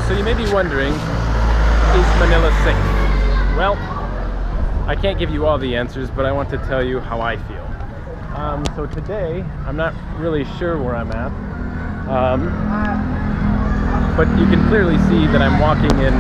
So you may be wondering, is Manila safe? Well, I can't give you all the answers, but I want to tell you how I feel. So today, I'm not really sure where I'm at, but you can clearly see that I'm walking in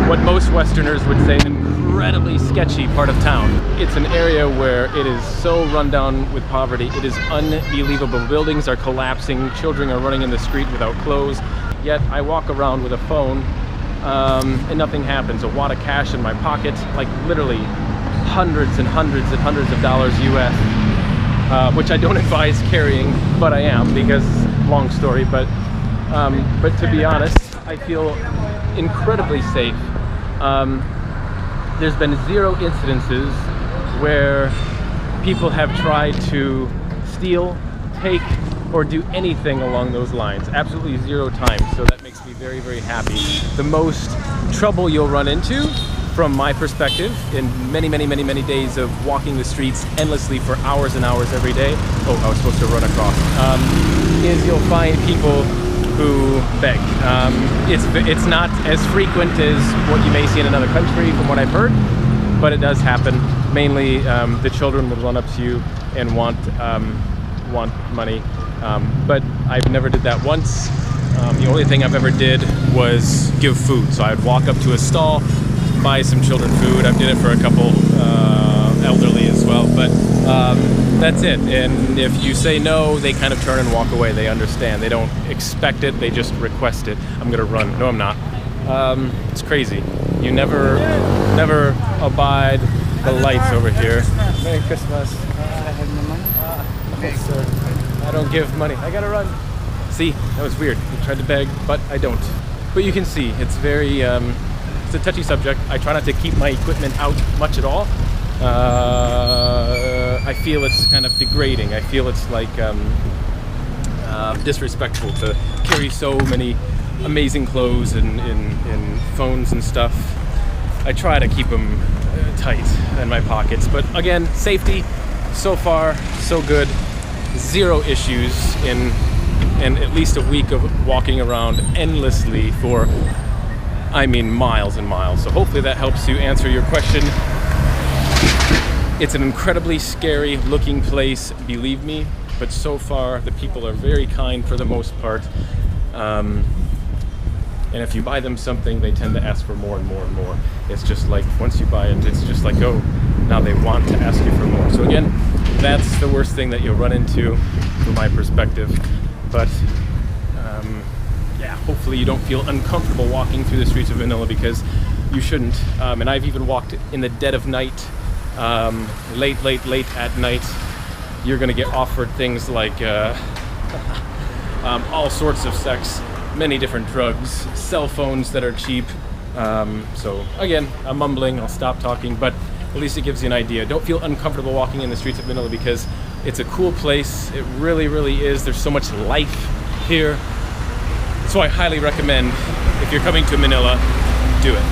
what most Westerners would say an incredibly sketchy part of town. It's an area where it is so run down with poverty. It is unbelievable. Buildings are collapsing, children are running in the street without clothes, yet I walk around with a phone and nothing happens. A wad of cash in my pocket, like literally hundreds and hundreds and hundreds of dollars US, which I don't advise carrying, but I am, because long story, but to be honest, I feel incredibly safe. There's been 0 incidences where people have tried to steal, take, or do anything along those lines. Absolutely 0 times, so that makes me very, very happy. The most trouble you'll run into, from my perspective, in many, many, many, many days of walking the streets endlessly for hours and hours every day, oh, I was supposed to run across, is you'll find people who beg. It's not as frequent as what you may see in another country, from what I've heard, but it does happen. Mainly, the children will run up to you and want money, but I've never did that once. The only thing I've ever did was give food. So I would walk up to a stall, buy some children food. I've did it for a couple elderly as well, but that's it. And if you say no, they kind of turn and walk away. They understand. They don't expect it. They just request it. I'm gonna run. No, I'm not. It's crazy. You never abide the lights over here. Merry Christmas. I have no money. No, sir. I don't give money. I gotta run. See, that was weird. I tried to beg, but I don't. But you can see, it's very, it's a touchy subject. I try not to keep my equipment out much at all. I feel it's kind of degrading. I feel it's like disrespectful to carry so many amazing clothes and phones and stuff. I try to keep them tight in my pockets, but again, safety, so far, so good. 0 issues in at least a week of walking around endlessly for, I mean, miles and miles. So hopefully that helps you answer your question. It's an incredibly scary looking place, believe me, but so far the people are very kind for the most part. And if you buy them something, they tend to ask for more and more and more. It's just like, once you buy it, it's just like, oh, now they want to ask you for more. So again, that's the worst thing that you'll run into from my perspective. But yeah, hopefully you don't feel uncomfortable walking through the streets of Manila, because you shouldn't. And I've even walked in the dead of night, late at night. You're gonna get offered things like all sorts of sex, many different drugs, cell phones that are cheap. So again, I'm mumbling, I'll stop talking, but at least it gives you an idea. Don't feel uncomfortable walking in the streets of Manila, because it's a cool place. It really, really is. There's so much life here. So I highly recommend, if you're coming to Manila, do it.